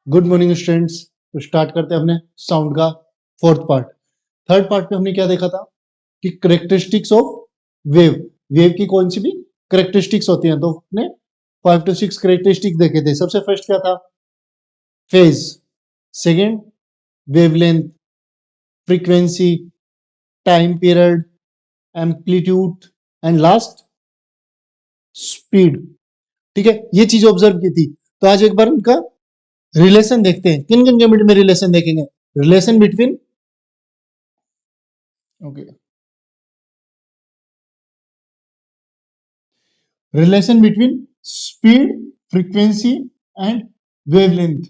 Good morning students. तो start करते हैं अपने साउंड का फोर्थ पार्ट। थर्ड पार्ट में हमने क्या देखा था कि करेक्टरिस्टिक्स ऑफ वेव, वेव की कौन सी भी करेक्टरिस्टिक्स होती हैं। तो हमने 5 to 6 करेक्टरिस्टिक्स देखे थे। सबसे फर्स्ट क्या था? Phase, second wavelength, frequency, time period, amplitude and last speed. ठीक है, ये चीज ऑब्जर्व की थी। तो आज एक बार उनका रिलेशन देखते हैं। किन किन के बीच में रिलेशन देखेंगे? Relation between relation between speed, frequency and wavelength.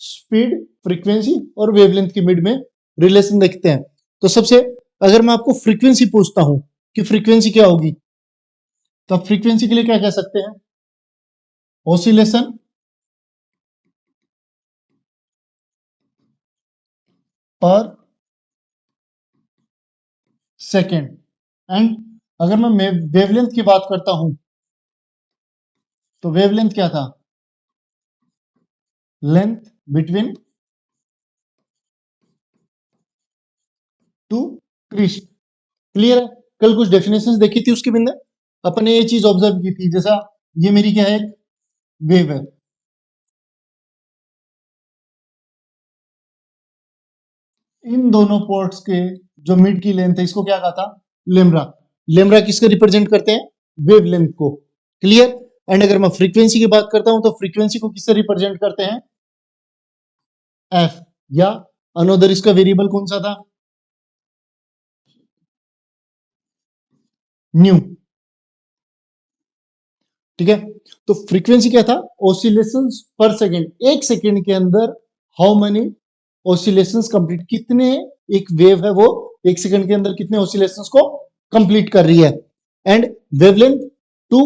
Speed, frequency और वेवलेंथ के मिड में रिलेशन देखते हैं। तो सबसे, अगर मैं आपको फ्रीक्वेंसी पूछता हूं कि फ्रीक्वेंसी क्या होगी, तो आप फ्रीक्वेंसी के लिए क्या कह सकते हैं? ऑसिलेशन पर सेकेंड। एंड अगर मैं वेवलेंथ की बात करता हूं तो वेवलेंथ क्या था? Length between two crest. Clear है? कल कुछ डेफिनेशंस देखी थी, उसके बिंदु अपन ने ये चीज ऑब्जर्व की थी। जैसा ये मेरी क्या है, एक वेव है, इन दोनों पोर्ट्स के जो मिड की लेंथ है इसको क्या कहा था? लेम्ब्रा। लेम्ब्रा किसको रिप्रेजेंट करते हैं? वेवलेंथ को। क्लियर? एंड अगर मैं फ्रीक्वेंसी की बात करता हूं तो फ्रीक्वेंसी को किससे रिप्रेजेंट करते हैं? एफ। या अनोदर इसका वेरिएबल कौन सा था? न्यू। ठीक है, तो फ्रीक्वेंसी क्या था? ऑसिलेशंस पर सेकंड। एक सेकंड के अंदर हाउ मेनी ऑसिलेशंस कंप्लीट, कितने एक वेव है वो एक सेकंड के अंदर कितने ऑसिलेशंस को कंप्लीट कर रही है। And wavelength two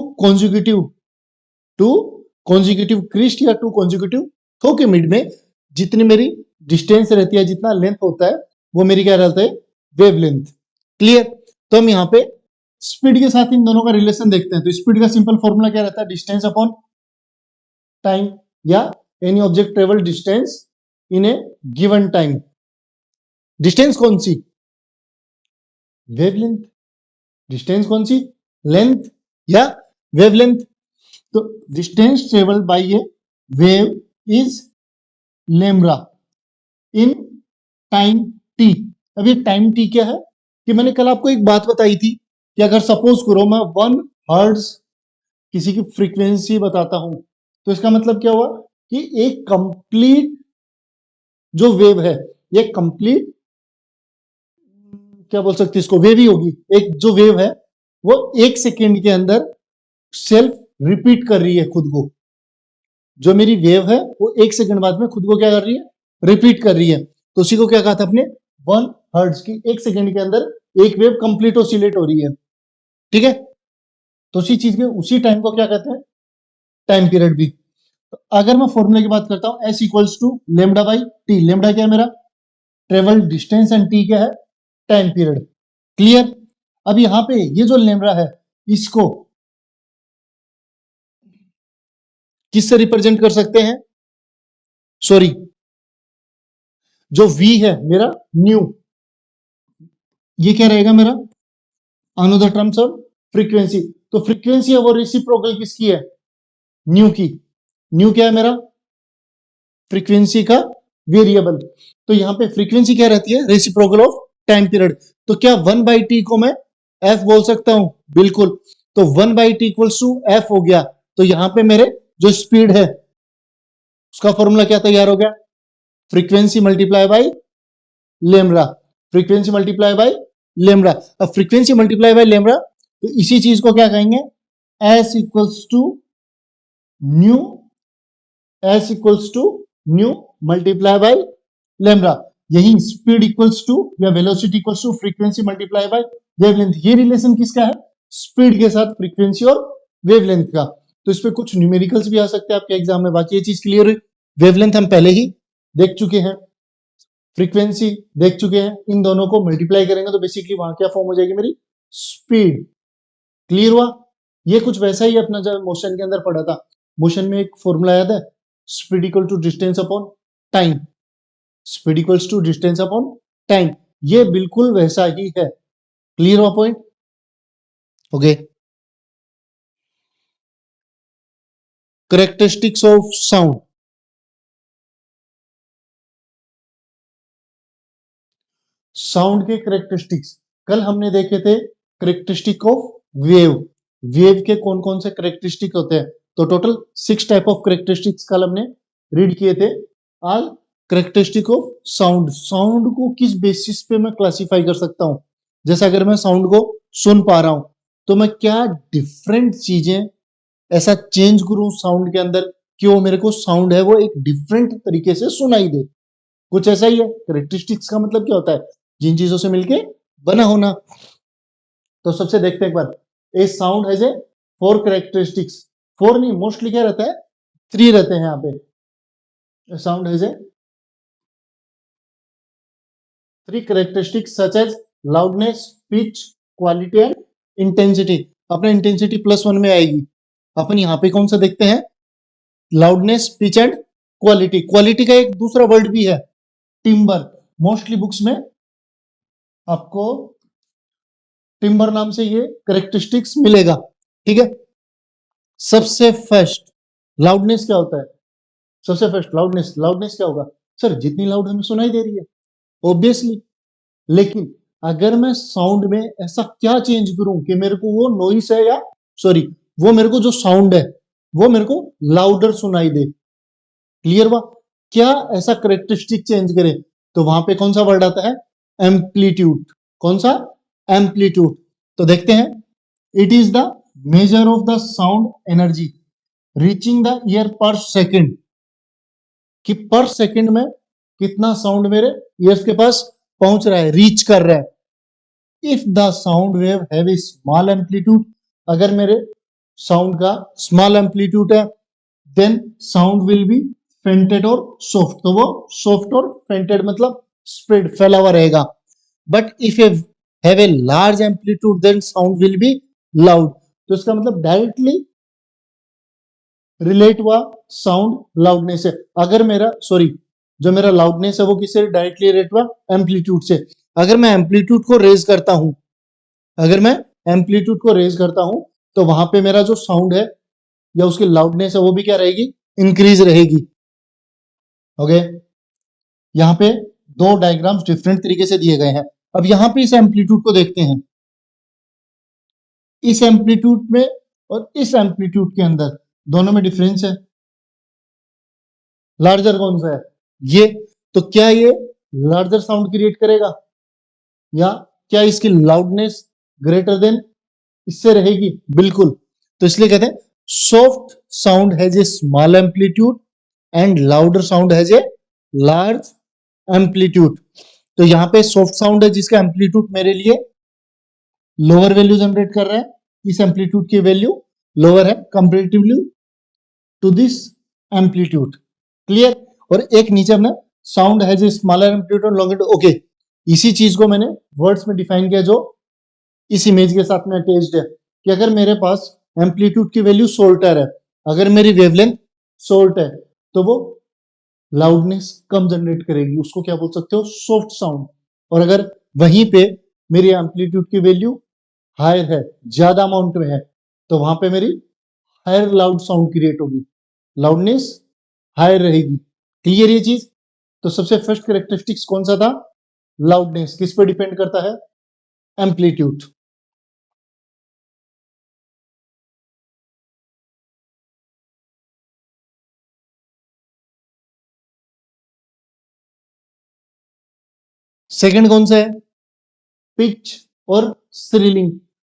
consecutive crest या टू कॉन्जिक्यूटिव थ्रो के मिड में जितनी मेरी डिस्टेंस रहती है, जितना लेंथ होता है, वो मेरी क्या रहता है? वेवलेंथ। क्लियर? तो हम यहाँ पे स्पीड के साथ इन दोनों का रिलेशन देखते हैं। तो स्पीड का सिंपल फॉर्मूला क्या रहता है? डिस्टेंस अपॉन टाइम, या any object travel distance in a given time. Distance कौन सी? वेवलेंथ। डिस्टेंस कौन सी? लेंथ या वेवलेंथ। तो distance travel by a wave is lambda in time T. अब ये टाइम टी क्या है? कि मैंने कल आपको एक बात बताई थी कि अगर सपोज करो मैं 1 हर्ट्ज किसी की फ्रीक्वेंसी बताता हूं, तो इसका मतलब क्या हुआ कि एक कंप्लीट जो वेव है, ये कंप्लीट क्या बोल सकते हैं इसको, वेव ही होगी। एक जो वेव है वो एक सेकेंड के अंदर सेल्फ रिपीट कर रही है खुद को। जो मेरी वेव है वो एक सेकंड बाद में खुद को क्या कर रही है? रिपीट कर रही है। तो उसी को क्या कहा था अपने? 1 हर्ट्ज की एक सेकंड के अंदर एक वेव कंप्लीट ऑसिलेट हो रही है। ठीक है, तो उसी चीज के उसी टाइम को क्या कहते हैं? टाइम पीरियड भी। तो अगर मैं फॉर्मूले की बात करता हूं, S equals to lambda by T. Lambda क्या है मेरा? ट्रेवल डिस्टेंस, एंड टी क्या है? Time period. क्लियर? अब यहां पे ये जो लेमडा है इसको किससे रिप्रेजेंट कर सकते हैं? सॉरी, जो v है मेरा न्यू, ये क्या रहेगा मेरा? Another terms of frequency. तो फ्रीक्वेंसी है वो रेसिप्रोकल किसकी है? न्यू की। न्यू क्या है मेरा? फ्रीक्वेंसी का वेरिएबल। तो यहां पे फ्रीक्वेंसी क्या रहती है? Reciprocal of time period. तो क्या 1/t को मैं f बोल सकता हूं? बिल्कुल। तो 1/t इक्वल्स टू f हो गया। तो यहां पे मेरे जो स्पीड है उसका फॉर्मूला क्या तैयार हो गया? Frequency multiply by lambda. Frequency multiply by lambda. अब फ्रीक्वेंसी मल्टीप्लाई बाई लेमडा, तो इसी चीज को क्या कहेंगे? S equals to nu, S equals to nu multiply by lambda. यही स्पीड इक्वल्स टू या velocity equals to frequency multiply by wavelength. ये रिलेशन किसका है? स्पीड के साथ फ्रीक्वेंसी और वेवलेंथ का। तो इस पे कुछ न्यूमेरिकल्स भी आ सकते हैं आपके एग्जाम में। बाकी ये चीज क्लियर है। वेवलेंथ हम पहले ही देख चुके हैं, फ्रीक्वेंसी देख चुके हैं। इन दोनों को मल्टीप्लाई करेंगे तो बेसिकली वहां क्या फॉर्म हो जाएगी मेरी? स्पीड। क्लियर हुआ? ये कुछ वैसा ही अपना जब मोशन के अंदर पढ़ा था। मोशन में एक फॉर्मूला याद है? Speed equal to distance upon time, speed equals to distance upon time, ये बिल्कुल वैसा ही है। क्लियर हुआ point? Okay. Characteristics of sound, sound के कैरेक्टरिस्टिक्स कल हमने देखे थे। कैरेक्टरिस्टिक ऑफ वेव, वेव के कौन कौन से कैरेक्टरिस्टिक होते हैं, तो टोटल 6 टाइप ऑफ कैरेक्टरिस्टिक्स कल हमने रीड किए थे। आज कैरेक्टरिस्टिक ऑफ साउंड, साउंड को किस बेसिस पे मैं क्लासिफाई कर सकता हूं। जैसे अगर मैं साउंड को सुन पा रहा हूं तो मैं क्या डिफरेंट चीजें ऐसा चेंज करूं साउंड के अंदर कि वो मेरे को साउंड है वो एक डिफरेंट तरीके से सुनाई दे। कुछ ऐसा ही है। कैरेक्टरिस्टिक्स का मतलब क्या होता है, जिन चीजों से मिलके बना होना। तो सबसे देखते हैं एक बार, ए साउंड हैज ए 4 कैरेक्टरिस्टिक्स, 4 नहीं मोस्टली क्या रहता है, 3 रहते हैं यहाँ पे। Sound has a 3 characteristics such as loudness, pitch, quality and intensity. अपने इंटेंसिटी +1 में आएगी। अपन यहाँ पे कौन सा देखते हैं, loudness, pitch and quality. Quality का एक दूसरा वर्ड भी है, टिम्बर। मोस्टली बुक्स में आपको टिम्बर नाम से ये कैरेक्टरिस्टिक्स मिलेगा। ठीक है। सबसे फर्स्ट लाउडनेस क्या होता है, सबसे फर्स्ट लाउडनेस, लाउडनेस क्या होगा सर, जितनी लाउड हमें सुनाई दे रही है ऑब्वियसली। लेकिन अगर मैं साउंड में ऐसा क्या चेंज करूं कि मेरे को वो नॉइस है या सॉरी वो मेरे को जो साउंड है वो मेरे को लाउडर सुनाई दे। क्लियर हुआ? क्या ऐसा कैरेक्टरिस्टिक चेंज करे, तो वहां पे कौन सा वर्ड आता है, एम्पलीट्यूड। कौन सा, एम्पलीट्यूड। तो देखते हैं, it is the measure of the sound energy reaching the year पर सेकेंड, कि पर सेकेंड में कितना साउंड मेरे ईयर्स के पास पहुंच रहा है, रीच कर रहा है। If the sound wave have a small amplitude, अगर मेरे साउंड का स्मॉल एम्पलीट्यूड है, then sound will be fainted और सॉफ्ट। तो वो सॉफ्ट और फेंटेड मतलब स्प्रेड, फैला हुआ रहेगा। But if a have a large amplitude then sound will be loud. तो इसका मतलब डायरेक्टली रिलेट हुआ साउंड लाउडनेस से। अगर मेरा सॉरी जो मेरा लाउडनेस है वो किससे डायरेक्टली रिलेट हुआ, एम्पलीट्यूड से। अगर मैं एम्पलीट्यूड को रेज करता हूं, अगर मैं एम्पलीट्यूड को रेज करता हूं तो वहां पे मेरा जो साउंड है या उसकी लाउडनेस है वो भी क्या रहेगी, इंक्रीज रहेगी। ओके। यहाँ पे 2 डायग्राम्स डिफरेंट तरीके से दिए गए हैं। अब यहाँ पे इस एम्पलीट्यूड को देखते हैं, इस एम्पलीट्यूड में और इस एम्पलीट्यूड के अंदर दोनों में डिफरेंस है। लार्जर कौन सा है, ये। तो क्या ये लार्जर साउंड क्रिएट करेगा, या क्या इसकी लाउडनेस ग्रेटर देन इससे रहेगी, बिल्कुल। तो इसलिए कहते हैं soft sound has A small amplitude and louder sound has A large amplitude. तो यहाँ पे सॉफ्ट साउंड है जिसका एम्पलीट्यूड मेरे लिए लोअर वैल्यू जनरेट कर रहा है, इस एम्पलीट्यूड की वैल्यू लोअर है comparatively to this amplitude. Clear? और एक नीचे हमने sound has a smaller amplitude और लॉन्गर। ओके, इसी चीज को मैंने वर्ड्स में डिफाइन किया जो इस इमेज के साथ में अटैच्ड है, कि अगर मेरे पास एम्पलीट्यूड की वैल्यू सोल्टर है, अगर मेरी वेवलेंथ शॉर्ट है, तो वो लाउडनेस कम जनरेट करेगी, उसको क्या बोल सकते हो, सॉफ्ट साउंड। और अगर वहीं पे मेरी एम्पलीट्यूड की वैल्यू हायर है, ज्यादा अमाउंट में है, तो वहां पे मेरी हायर लाउड साउंड क्रिएट होगी, लाउडनेस हायर रहेगी। क्लियर ये चीज? तो सबसे फर्स्ट कैरेक्टरिस्टिक्स कौन सा था, लाउडनेस। किस पे डिपेंड करता है, एम्पलीट्यूड। सेकंड कौन सा है, पिच और स्रिलिंग।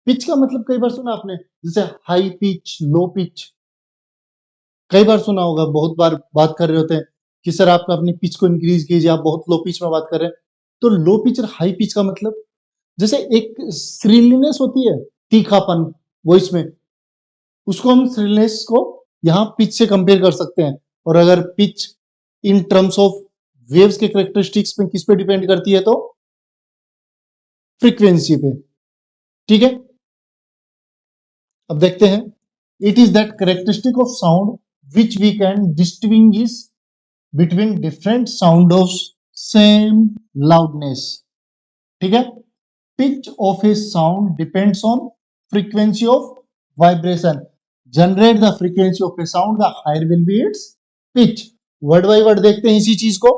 पिच का मतलब कई बार सुना आपने, जैसे हाई पिच, लो पिच, कई बार सुना होगा, बहुत बार बात कर रहे होते हैं कि सर आप अपनी पिच को इंक्रीज कीजिए, आप बहुत लो पिच में बात कर रहे हैं। तो लो पिच और हाई पिच का मतलब, जैसे एक श्रीलीनेस होती है, तीखापन वॉइस में, उसको हम श्रीलीनेस को यहाँ पिच से कंपेयर कर सकते हैं। और अगर pitch in terms of waves के कैरेक्टरिस्टिक्स पे किस पे डिपेंड करती है, तो फ्रीक्वेंसी पे। ठीक है। अब देखते हैं, it is that characteristic of sound which we can distinguish between different sound of same loudness. ठीक है, pitch of a sound depends on frequency of vibration. Generate the frequency of a sound, the higher will be its pitch. Word by word देखते हैं इसी चीज को।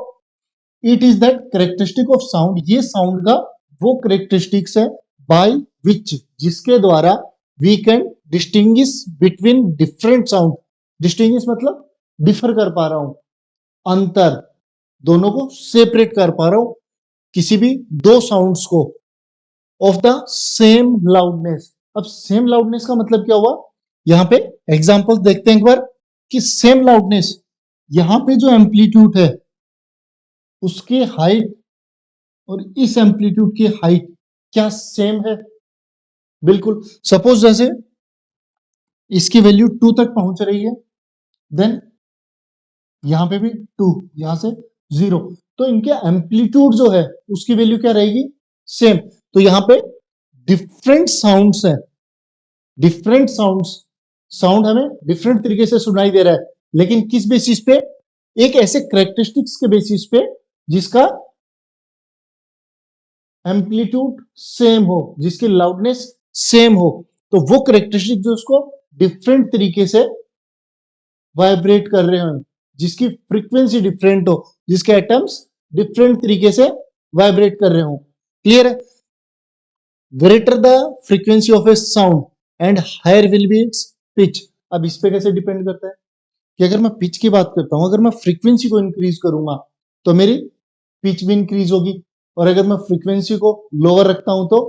It is that characteristic of sound, ये sound का वो characteristics है by which, जिसके द्वारा we can distinguish between different sound. Distinguish मतलब डिफर कर पा रहा हूं, अंतर, दोनों को सेपरेट कर पा रहा हूं, किसी भी दो साउंड्स को, ऑफ द सेम लाउडनेस। अब सेम लाउडनेस का मतलब क्या हुआ, यहां पे एग्जांपल देखते हैं एक बार कि सेम लाउडनेस, यहां पे जो एम्पलीट्यूड है उसकी हाइट और इस एम्पलीट्यूड की हाइट क्या सेम है? बिल्कुल। सपोज जैसे इसकी वैल्यू 2 तक पहुंच रही है, देन यहां पे भी 2, यहां से 0, तो इनके एम्पलीट्यूड जो है उसकी वैल्यू क्या रहेगी? सेम। तो यहां पे डिफरेंट साउंड्स है, डिफरेंट साउंड्स, साउंड हमें डिफरेंट तरीके से सुनाई दे रहा है, लेकिन किस बेसिस पे? एक ऐसे करेक्टरिस्टिक्स के बेसिस पे जिसका एम्पलीट्यूड सेम हो, जिसकी लाउडनेस सेम हो। तो वो करेक्टरिस्टिक जो उसको डिफरेंट तरीके से वाइब्रेट कर रहे हो, जिसकी फ्रीक्वेंसी डिफरेंट हो, जिसके एटम्स डिफरेंट तरीके से वाइब्रेट कर रहे हो। क्लियर है? Greater the frequency of a sound and higher will be its pitch. अब इस पे कैसे डिपेंड करता है कि अगर मैं पिच की बात करता हूं, अगर मैं फ्रीक्वेंसी को इंक्रीज करूंगा तो मेरी पिच भी इंक्रीज होगी, और अगर मैं फ्रीक्वेंसी को लोअर रखता हूं तो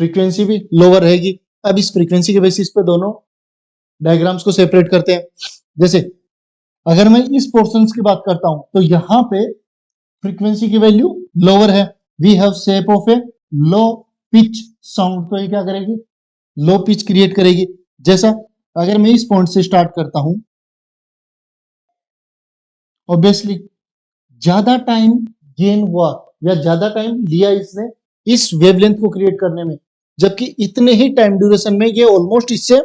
फ्रीक्वेंसी भी लोअर रहेगी। अब इस फ्रीक्वेंसी के बेसिस पे दोनों डायग्राम्स को सेपरेट करते हैं। जैसे अगर मैं इस पोर्शन की बात करता हूं तो यहां पे फ्रीक्वेंसी की वैल्यू लोअर है, we have shape of a low pitch sound, तो ये क्या करेगी? लो पिच क्रिएट करेगी। जैसा अगर मैं इस पॉइंट से स्टार्ट करता हूं, ऑब्वियसली ज्यादा टाइम गेन हुआ या ज्यादा टाइम लिया इसने इस वेवलेंथ को क्रिएट करने में, जबकि इतने ही टाइम ड्यूरेशन में ये ऑलमोस्ट इससे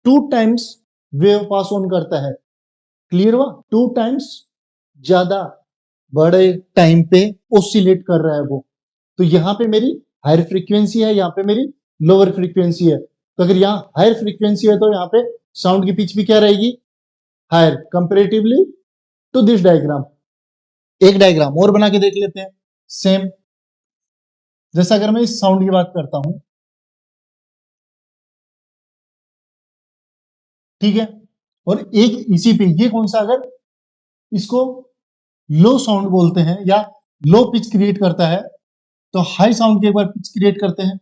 2 टाइम्स वेव पास ऑन करता है। क्लियर हुआ? 2 टाइम्स ज्यादा बड़े टाइम पे ओसिलेट कर रहा है वो। तो यहां पे मेरी हायर फ्रीक्वेंसी है, यहां पे मेरी लोअर फ्रीक्वेंसी है। तो अगर यहाँ हायर फ्रीक्वेंसी है तो यहाँ पे साउंड की पिच भी क्या रहेगी? Higher, comparatively to this diagram. एक डायग्राम और बना के देख लेते हैं सेम। जैसा अगर मैं इस साउंड की बात करता हूं, ठीक है, और एक इसी पे ये कौन सा, अगर इसको लो साउंड बोलते हैं या लो पिच क्रिएट करता है, तो हाई साउंड की एक बार पिच क्रिएट करते हैं।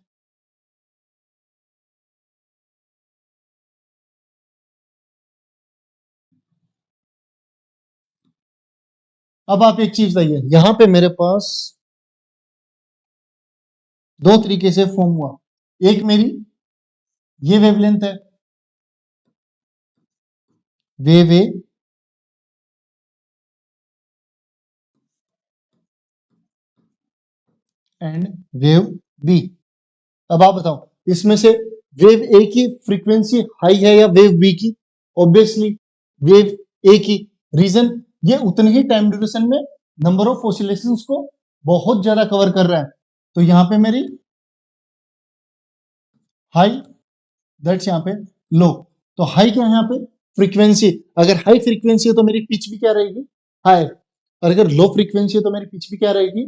अब आप एक चीज बताइए, यहां पे मेरे पास दो तरीके से फॉर्म हुआ, एक मेरी ये वेवलेंथ है, wave A, and wave B. अब आप बताओ इसमें से वेव ए की फ्रीक्वेंसी हाई है या वेव बी की? ऑब्वियसली वेव ए की। रीजन, ये उतने ही टाइम ड्यूरेशन में नंबर ऑफ ऑसिलेशंस को बहुत ज्यादा कवर कर रहा है। तो यहां पे मेरी हाई, दैट्स यहां पे लो। तो हाई क्या है यहाँ पे? फ्रीक्वेंसी। अगर हाई फ्रीक्वेंसी है तो मेरी पिच भी क्या रहेगी? हाई। और अगर लो फ्रीक्वेंसी है तो मेरी पिच भी क्या रहेगी?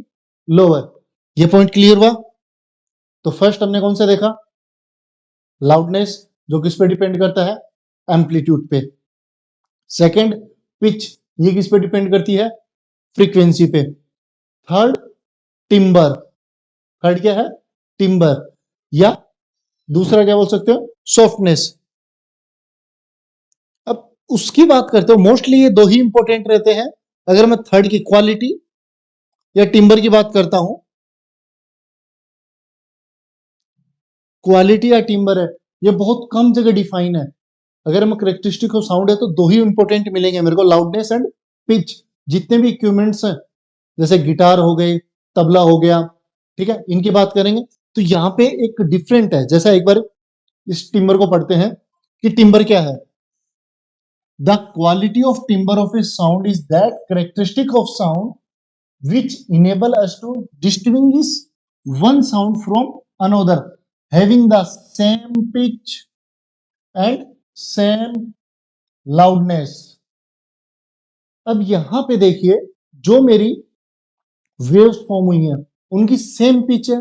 लोअर। ये पॉइंट क्लियर हुआ? तो फर्स्ट हमने कौन सा देखा? लाउडनेस, जो किस पे डिपेंड करता है? एम्पलीट्यूड पे। सेकंड, पिच, ये किस पे डिपेंड करती है? फ्रीक्वेंसी पे। Third, timber. थर्ड क्या है? टिम्बर, या दूसरा क्या बोल सकते हो? सॉफ्टनेस। अब उसकी बात करते हो, मोस्टली ये दो ही इंपॉर्टेंट रहते हैं। अगर मैं थर्ड की क्वालिटी या टिम्बर की बात करता हूं, क्वालिटी या टिम्बर है, ये बहुत कम जगह डिफाइन है। अगर मैं करेक्टरिस्टिक ऑफ साउंड है तो दो ही इंपॉर्टेंट मिलेंगे मेरे को, लाउडनेस एंड पिच। जितने भी इक्विपमेंट्स हैं, जैसे गिटार हो गए, तबला हो गया, ठीक है, इनकी बात करेंगे तो यहाँ पे एक डिफरेंट है। जैसा एक बार इस टिम्बर को पढ़ते हैं कि टिम्बर क्या है। The quality of timber of a sound is that characteristic of sound which enable us to distinguish one sound from another having the same pitch and same loudness. अब यहां पे देखिए जो मेरी वेव्स फॉर्म हुई हैं उनकी सेम पिच है,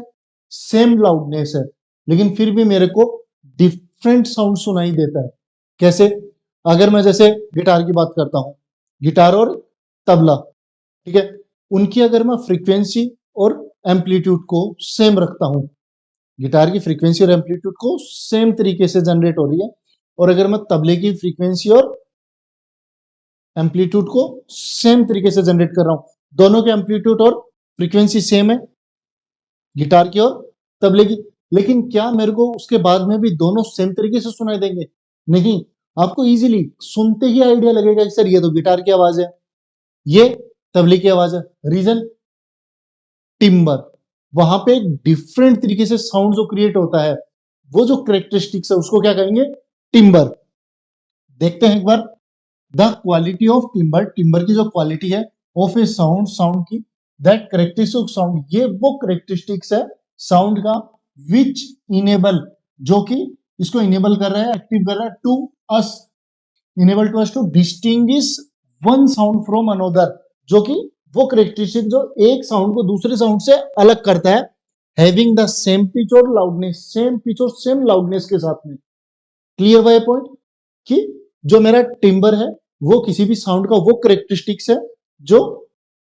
सेम लाउडनेस है, लेकिन फिर भी मेरे को डिफरेंट साउंड सुनाई देता है। कैसे? अगर मैं जैसे गिटार की बात करता हूं, गिटार और तबला, ठीक है, उनकी अगर मैं फ्रीक्वेंसी और एम्पलीट्यूड को सेम रखता हूं, गिटार की फ्रीक्वेंसी और एम्पलीट्यूड को सेम तरीके से जनरेट हो रही है, और अगर मैं तबले की फ्रीक्वेंसी और एम्पलीट्यूड को सेम तरीके से जनरेट कर रहा हूं, दोनों के एम्पलीट्यूड और फ्रीक्वेंसी सेम है गिटार की और तबले की, लेकिन क्या मेरे को उसके बाद में भी दोनों सेम तरीके से सुनाई देंगे? नहीं, आपको इजीली सुनते ही आइडिया लगेगा कि सर ये तो गिटार की आवाज है, ये तबले की आवाज है। रीजन? टिम्बर। वहां पे एक डिफरेंट तरीके से साउंड जो क्रिएट होता है, वो जो कैरेक्टरिस्टिक्स है उसको क्या कहेंगे? टिम्बर। देखते हैं एक बार, the quality of timber, timber की जो क्वालिटी है ऑफ ए साउंड, साउंड की, दैट कैरेक्टरिस्टिक ऑफ साउंड, ये वो कैरेक्टरिस्टिक्स है साउंड का विच इनेबल, जो कि इसको इनेबल कर रहा है, एक्टिव कर रहा है, to us, enable to us to distinguish one sound from another, जो कि वो कैरेक्टरिस्टिक जो एक साउंड को दूसरे साउंड से अलग करता है, हैविंग द सेम पिच और लाउडनेस, सेम पिच और सेम लाउडनेस के साथ में। क्लियर हुआ ये पॉइंट कि जो मेरा टिम्बर है वो किसी भी साउंड का वो कैरेक्टरिस्टिक्स है जो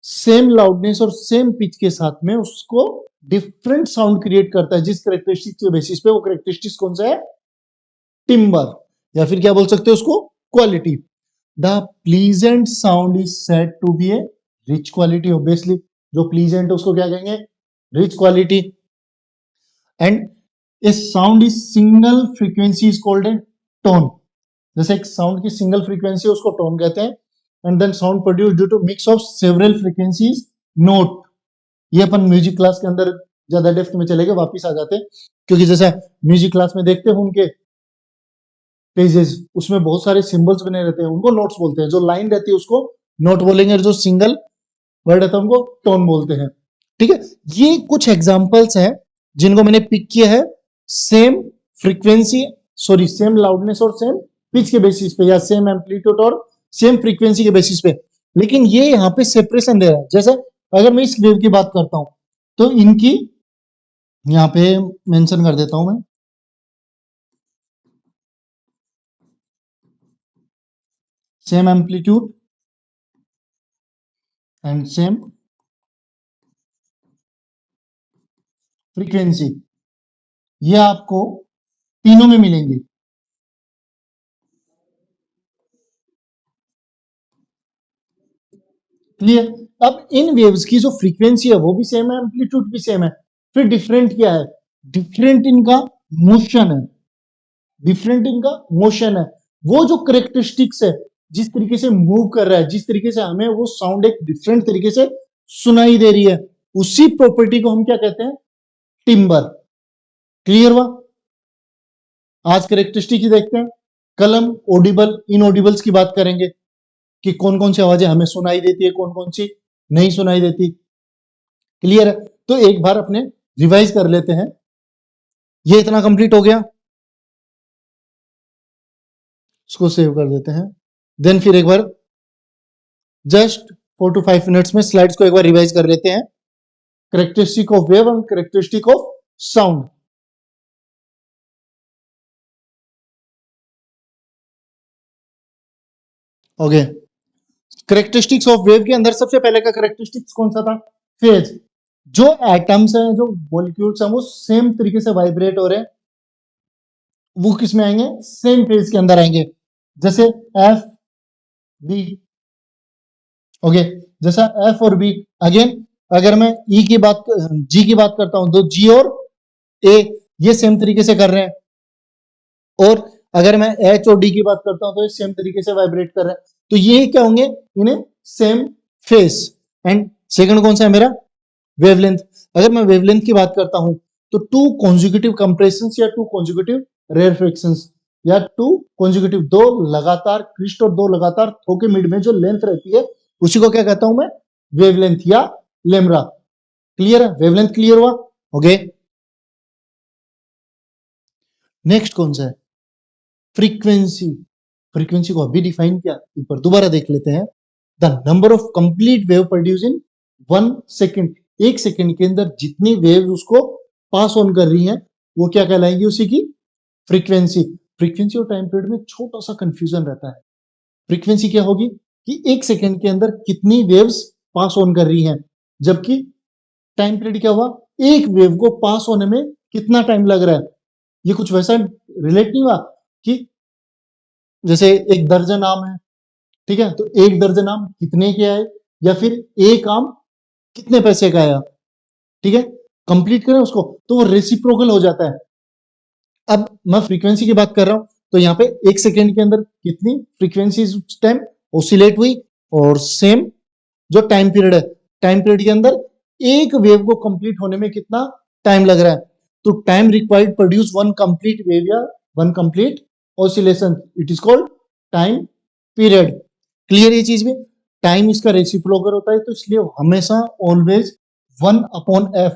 सेम लाउडनेस और सेम पिच के साथ में उसको डिफरेंट साउंड क्रिएट करता है, जिस कैरेक्टरिस्टिक के बेसिस पे वो कैरेक्टरिस्टिक्स कौन सा है? टिम्बर, या फिर क्या बोल सकते हो उसको? Quality. The pleasant sound is said to be a rich quality, obviously जो प्लीजेंट है उसको क्या कहेंगे? Rich quality. And a sound is single frequency is called a tone, जैसे एक साउंड की सिंगल फ्रीक्वेंसी उसको टोन कहते हैं। And then sound produce due to mix of several frequencies note, ये अपन म्यूजिक क्लास के अंदर ज्यादा डेप्थ में चलेंगे, वापिस आ जाते हैं, क्योंकि जैसे म्यूजिक क्लास में देखते हैं उनके पेजेस, उसमें बहुत सारे सिंबल्स बने रहते हैं, उनको नोट्स बोलते हैं, जो लाइन रहती है उसको नोट बोलेंगे, और जो सिंगल वर्ड रहता है उनको टोन बोलते हैं। ठीक है, ये कुछ एग्जांपल्स हैं जिनको मैंने पिक किया है same frequency, sorry same loudness और सेम पिच के बेसिस पे, या सेम एम्पलीट्यूड और सेम फ्रीक्वेंसी के बेसिस पे, लेकिन ये यहाँ पे सेपरेशन दे रहा है। जैसे अगर मैं इस वेव की बात करता हूं तो इनकी यहाँ पे मेंशन कर देता हूं मैं, same amplitude and same frequency, ये आपको तीनों में मिलेंगे। क्लियर? अब इन वेव्स की जो फ्रीक्वेंसी है वो भी सेम है, एम्पलीट्यूड भी सेम है, फिर डिफरेंट क्या है? डिफरेंट इनका मोशन है, डिफरेंट इनका मोशन है। वो जो करेक्टरिस्टिक्स है, जिस तरीके से मूव कर रहा है, जिस तरीके से हमें वो साउंड एक डिफरेंट तरीके से सुनाई दे रही है, उसी प्रॉपर्टी को हम क्या कहते हैं? टिम्बर। क्लियर हुआ? आज करेक्टरिस्टिक ही देखते हैं, कल हम ऑडिबल इनऑडिबल्स की बात करेंगे कि कौन कौन सी आवाजें हमें सुनाई देती है, कौन कौन सी नहीं सुनाई देती। क्लियर है? तो एक बार अपने रिवाइज कर लेते हैं। ये इतना कंप्लीट हो गया, इसको सेव कर देते हैं। देन फिर एक बार जस्ट 4 to 5 मिनट्स में स्लाइड्स को एक बार रिवाइज कर लेते हैं, characteristic of wave and characteristic of sound. Okay, characteristics of wave के अंदर सबसे पहले का कैरेक्टरिस्टिक्स कौन सा था? फेज। जो एटम्स हैं, जो मॉलिक्यूल्स हैं, वो सेम तरीके से वाइब्रेट हो रहे हैं, वो किस में आएंगे? सेम फेज के अंदर आएंगे। जैसे एफ बी, ओके, जैसा एफ और बी। अगेन अगर मैं ई की बात, जी की बात करता हूं तो जी और ए ये सेम तरीके से कर रहे हैं, और अगर मैं एच और डी की बात करता हूं तो ये सेम तरीके से वाइब्रेट कर रहे हैं, तो ये क्या होंगे? इन्हें सेम फेस। एंड सेकंड कौन सा है मेरा? वेवलेंथ। अगर मैं वेवलेंथ की बात करता हूं तो टू कॉन्जिक्यूटिव कंप्रेशंस या टू कॉन्जिक्यूटिव रेयरफेक्शंस, या टू कॉन्जिक्यूटिव, दो लगातार क्रिस्ट और दो लगातार थो के मिड में जो लेंथ रहती है उसी को क्या कहता हूं मैं, वेवलेंथ या लेमरा। क्लियर है, वेवलेंथ क्लियर हुआ। ओके, नेक्स्ट कौन सा है, फ्रीक्वेंसी। फ्रीक्वेंसी को अभी डिफाइन किया, एक बार दोबारा देख लेते हैं। The number of complete wave produce in 1 second, एक सेकेंड के अंदर जितनी वेव उसको पास ऑन कर रही हैं वो क्या कहलाएगी, उसी की फ्रीक्वेंसी। फ्रीक्वेंसी और टाइम पीरियड में छोटा सा कंफ्यूजन रहता है। फ्रीक्वेंसी क्या होगी कि एक सेकेंड के अंदर कितनी वेव्स पास ऑन कर रही हैं, जबकि टाइम पीरियड क्या हुआ, एक वेव को पास होने में कितना टाइम लग रहा है। ये कुछ वैसा रिलेट नहीं हुआ कि जैसे एक दर्जन आम है, ठीक है, तो एक दर्जन आम कितने के आए, या फिर एक आम कितने पैसे का आया, ठीक है, कंप्लीट करें उसको तो वो रेसिप्रोकल हो जाता है। अब मैं फ्रीक्वेंसी की बात कर रहा हूं, तो यहाँ पे एक सेकेंड के अंदर कितनी फ्रीक्वेंसी उस टाइम ऑसिलेट हुई, और सेम जो टाइम पीरियड है, टाइम पीरियड के अंदर एक वेव को कंप्लीट होने में कितना टाइम लग रहा है। तो time required produce one complete wave या one complete oscillation, it is called time period. Clear ये चीज में, टाइम इसका रेसिप्रोकल होता है, तो इसलिए हमेशा ऑलवेज 1/f,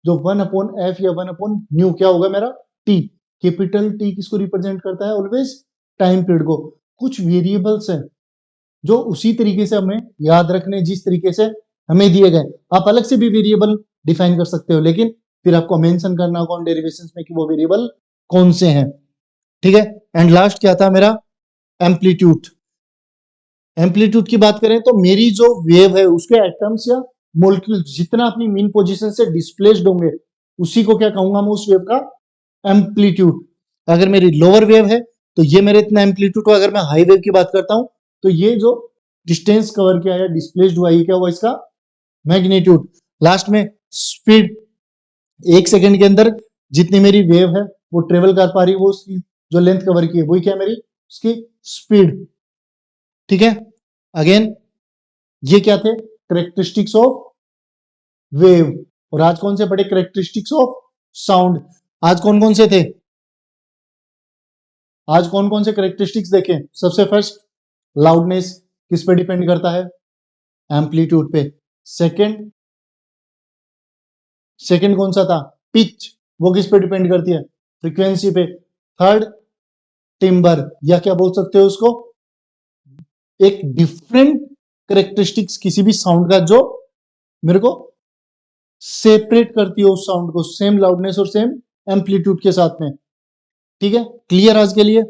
जो 1/f या 1/न्यू क्या होगा मेरा, टी। कैपिटल टी किसको रिप्रेजेंट करता है, ऑलवेज टाइम पीरियड को। कुछ वेरिएबल्स हैं जो उसी तरीके से हमें याद रखने, जिस तरीके से हमें दिए गए। आप अलग से भी वेरिएबल डिफाइन कर सकते हो, लेकिन फिर आपको मेंशन करना होगा उन डेरिवेशंस में कि वो वेरिएबल कौन से हैं, ठीक है। एंड लास्ट क्या था मेरा, एम्पलीट्यूड। एम्पलीट्यूड की बात करें तो मेरी जो वेव है उसके एटम्स या मोलिक्यूल्स जितना अपनी मीन पोजीशन से डिस्प्लेस्ड होंगे उसी को क्या कहूंगा मैं, उस वेव का एम्पलीट्यूड। अगर मेरी लोअर वेव है तो ये मेरे इतना एम्पलीट्यूड हो। अगर मैं हाई वेव की बात करता हूं तो ये जो डिस्टेंस कवर किया या डिस्प्लेस्ड हुआ ये क्या हुआ, इसका मैग्नीट्यूड। लास्ट में स्पीड, एक सेकेंड के अंदर जितनी मेरी वेव है वो ट्रेवल कर पा रही है, वो उसकी जो लेंथ कवर की है वही क्या है मेरी, उसकी स्पीड, ठीक है। अगेन ये क्या थे, करेक्टरिस्टिक्स ऑफ वेव। और आज कौन से पढ़े, करेक्टरिस्टिक्स ऑफ साउंड। आज कौन कौन से थे, आज कौन कौन से करेक्टरिस्टिक्स देखें। सबसे फर्स्ट, लाउडनेस किस पे डिपेंड करता है, एम्पलीट्यूड पे। सेकंड, सेकंड कौन सा था, पिच, वो किस पे डिपेंड करती है, फ्रीक्वेंसी पे। थर्ड, टिम्बर, या क्या बोल सकते हो उसको, एक डिफरेंट करेक्टरिस्टिक्स किसी भी साउंड का जो मेरे को सेपरेट करती हो उस साउंड को, सेम लाउडनेस और सेम एम्पलीट्यूड के साथ में, ठीक है। क्लियर आज के लिए,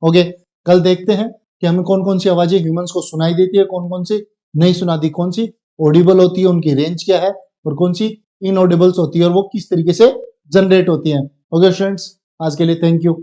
ओके। कल देखते हैं कि हमें कौन कौन सी आवाजें ह्यूमंस को सुनाई देती है, कौन कौन सी नहीं सुनाती, कौन सी ऑडिबल होती है, उनकी रेंज क्या है, और कौन सी इनऑडिबल्स होती है और वो किस तरीके से जनरेट होती हैं। ओके स्टूडेंट्स, आज के लिए थैंक यू।